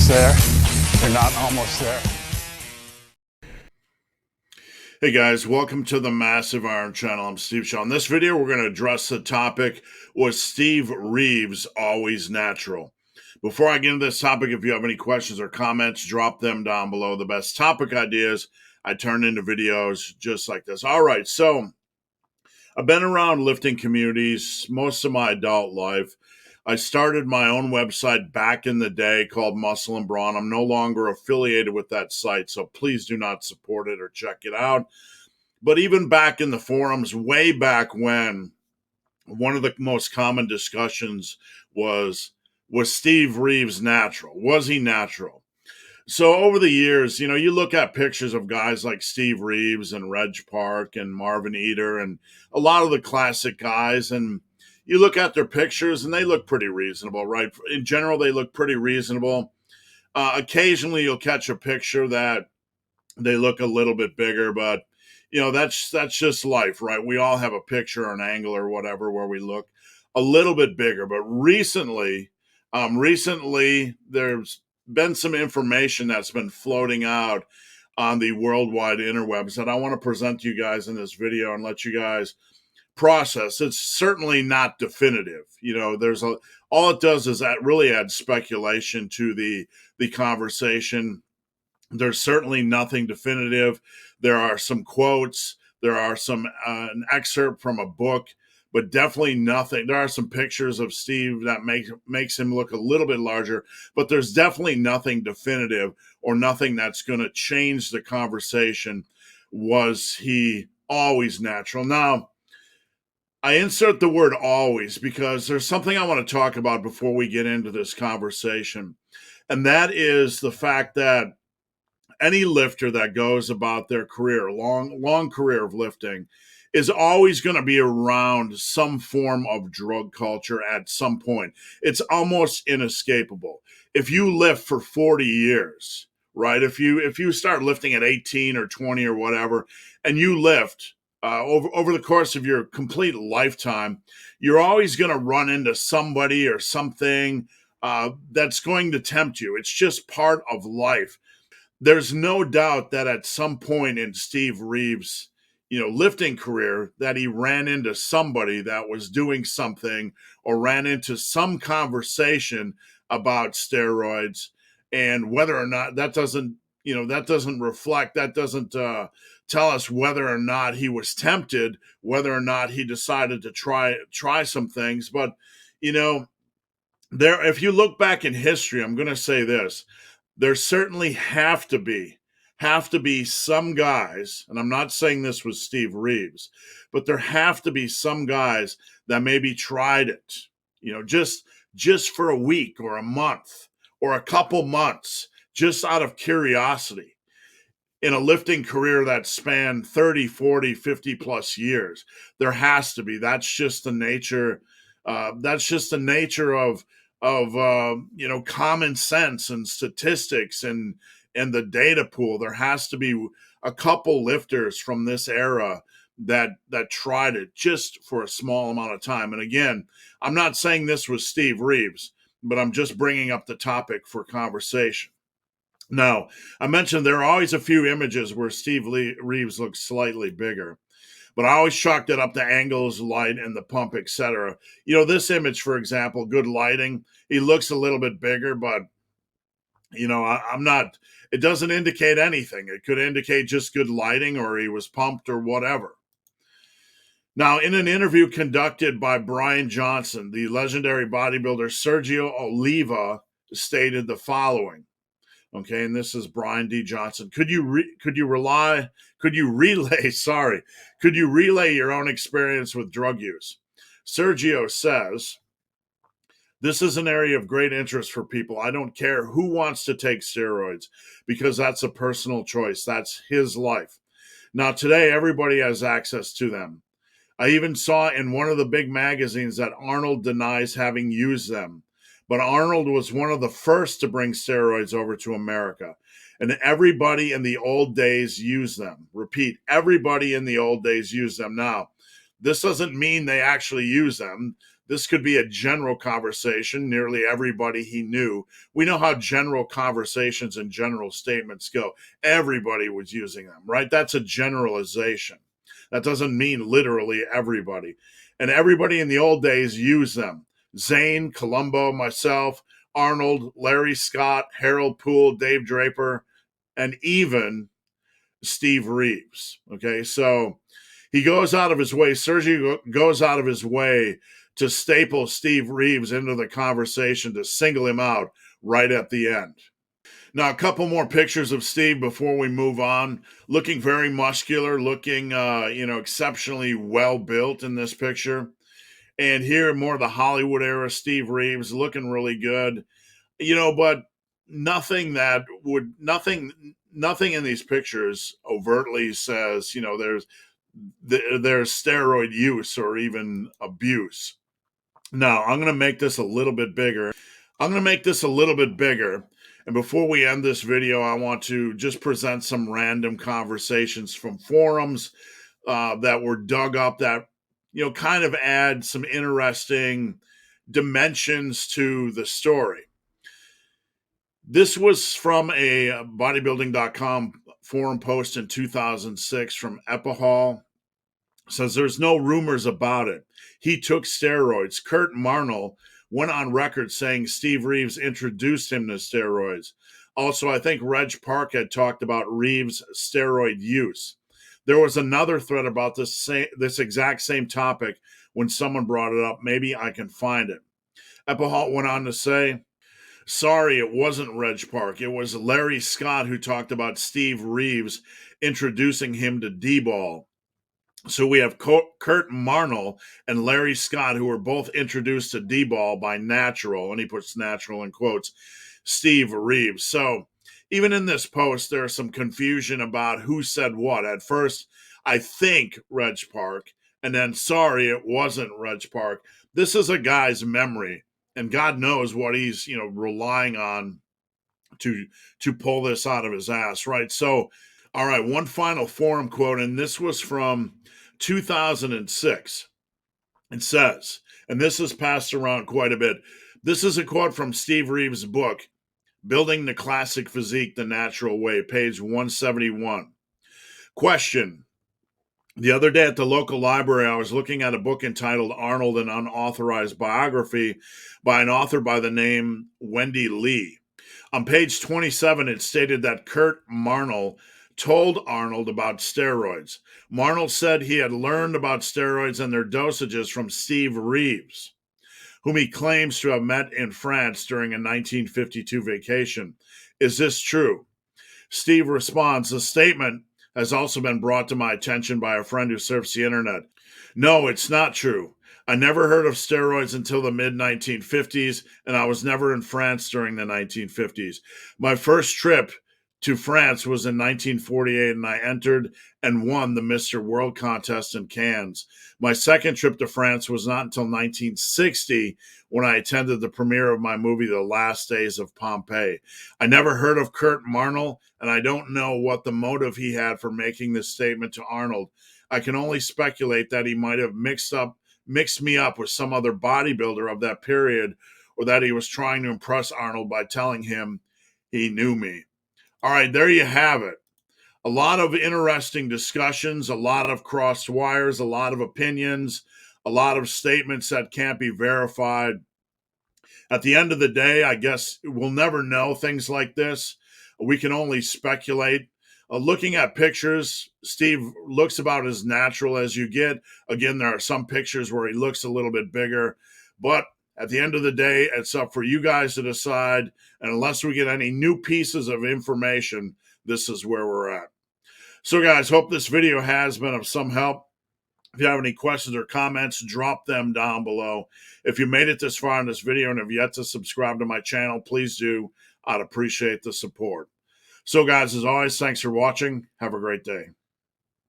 almost there. You're not almost there. Hey guys, welcome to the Massive Iron Channel. I'm Steve Shaw. In this video, we're going to address the topic, was Steve Reeves always natural? Before I get into this topic, if you have any questions or comments, drop them down below. The best topic ideas I turn into videos just like this. All right, so I've been around lifting communities most of my adult life. I started my own website back in the day called Muscle and Brawn. I'm no longer affiliated with that site, so please do not support it or check it out. But even back in the forums, way back when, one of the most common discussions was Steve Reeves natural? Was he natural? So over the years, you look at pictures of guys like Steve Reeves and Reg Park and Marvin Eder and a lot of the classic guys, and you look at their pictures and they look pretty reasonable, right? In general, they look pretty reasonable. Occasionally, you'll catch a picture that they look a little bit bigger, but that's just life, right? We all have a picture or an angle or whatever where we look a little bit bigger. But recently there's been some information that's been floating out on the worldwide interwebs that I want to present to you guys in this video and let you guys process. It's certainly not definitive. All it does is that really add speculation to the conversation. There's certainly nothing definitive. There are some quotes. There are some an excerpt from a book, but definitely nothing. There are some pictures of Steve that makes him look a little bit larger, but there's definitely nothing definitive or nothing that's going to change the conversation. Was he always natural? Now, I insert the word always because there's something I want to talk about before we get into this conversation, and that is the fact that any lifter that goes about their career, long career of lifting, is always going to be around some form of drug culture at some point. It's almost inescapable. If you lift for 40 years, right? If you start lifting at 18 or 20 or whatever, and you lift over the course of your complete lifetime, you're always going to run into somebody or something that's going to tempt you. It's just part of life. There's no doubt that at some point in Steve Reeves' lifting career that he ran into somebody that was doing something or ran into some conversation about steroids, and whether or not that doesn't tell us whether or not he was tempted, whether or not he decided to try some things. But if you look back in history, I'm going to say this: there certainly have to be some guys, and I'm not saying this was Steve Reeves, but there have to be some guys that maybe tried it, just for a week or a month or a couple months, just out of curiosity, in a lifting career that spanned 30, 40, 50 plus years. There has to be. That's just the nature. Of common sense and statistics and the data pool. There has to be a couple lifters from this era that tried it just for a small amount of time. And again, I'm not saying this was Steve Reeves, but I'm just bringing up the topic for conversation. Now, I mentioned there are always a few images where Steve Reeves looks slightly bigger, but I always chalked it up to angles, light, and the pump, etc. This image, for example, good lighting. He looks a little bit bigger, but I'm not. It doesn't indicate anything. It could indicate just good lighting, or he was pumped, or whatever. Now, in an interview conducted by Brian Johnson, the legendary bodybuilder Sergio Oliva stated the following. Okay, and this is Brian D. Johnson. Could you relay your own experience with drug use? Sergio says, this is an area of great interest for people. I don't care who wants to take steroids because that's a personal choice. That's his life. Now, today, everybody has access to them. I even saw in one of the big magazines that Arnold denies having used them. But Arnold was one of the first to bring steroids over to America. And everybody in the old days used them. Repeat, everybody in the old days used them. Now, this doesn't mean they actually use them. This could be a general conversation. Nearly everybody he knew. We know how general conversations and general statements go. Everybody was using them, right? That's a generalization. That doesn't mean literally everybody. And everybody in the old days used them. Zane, Columbo, myself, Arnold, Larry Scott, Harold Poole, Dave Draper, and even Steve Reeves. Okay, so he goes out of his way, Sergio goes out of his way to staple Steve Reeves into the conversation, to single him out right at the end. Now, a couple more pictures of Steve before we move on. Looking very muscular, looking, exceptionally well built in this picture. And here, more of the Hollywood era Steve Reeves, looking really good. But nothing in these pictures overtly says, there's steroid use or even abuse. Now, I'm going to make this a little bit bigger. And before we end this video, I want to just present some random conversations from forums that were dug up that, kind of add some interesting dimensions to the story. This was from a bodybuilding.com forum post in 2006 from Epihall. Says there's no rumors about it. He took steroids. Kurt Marnell went on record saying Steve Reeves introduced him to steroids. Also, I think Reg Park had talked about Reeves' steroid use. There was another thread about this exact same topic when someone brought it up. Maybe I can find it. Epihall went on to say, sorry, it wasn't Reg Park. It was Larry Scott who talked about Steve Reeves introducing him to D-ball. So we have Kurt Marnell and Larry Scott, who were both introduced to D-ball by Natural, and he puts Natural in quotes, Steve Reeves. So even in this post, there's some confusion about who said what. At first, I think Reg Park, and then sorry, it wasn't Reg Park. This is a guy's memory, and God knows what he's, relying on to pull this out of his ass, right? So, all right, one final forum quote, and this was from 2006. It says, and this is passed around quite a bit. This is a quote from Steve Reeves' book, Building the Classic Physique the Natural Way, page 171. Question. The other day at the local library, I was looking at a book entitled Arnold, an Unauthorized Biography by an author by the name Wendy Lee. On page 27, it stated that Kurt Marnell told Arnold about steroids. Marnell said he had learned about steroids and their dosages from Steve Reeves, whom he claims to have met in France during a 1952 vacation. Is this true? Steve responds, the statement has also been brought to my attention by a friend who surfs the internet. No, it's not true. I never heard of steroids until the mid-1950s, and I was never in France during the 1950s. My first trip to France was in 1948, and I entered and won the Mr. World contest in Cannes. My second trip to France was not until 1960, when I attended the premiere of my movie, The Last Days of Pompeii. I never heard of Kurt Marnell, and I don't know what the motive he had for making this statement to Arnold. I can only speculate that he might have mixed me up with some other bodybuilder of that period, or that he was trying to impress Arnold by telling him he knew me. All right, there you have it. A lot of interesting discussions, a lot of crossed wires, a lot of opinions, a lot of statements that can't be verified. At the end of the day, I guess we'll never know things like this. We can only speculate. Looking at pictures, Steve looks about as natural as you get. Again, there are some pictures where he looks a little bit bigger, but at the end of the day, it's up for you guys to decide. And unless we get any new pieces of information, this is where we're at. So guys, hope this video has been of some help. If you have any questions or comments, drop them down below. If you made it this far in this video and have yet to subscribe to my channel, please do. I'd appreciate the support. So guys, as always, thanks for watching. Have a great day.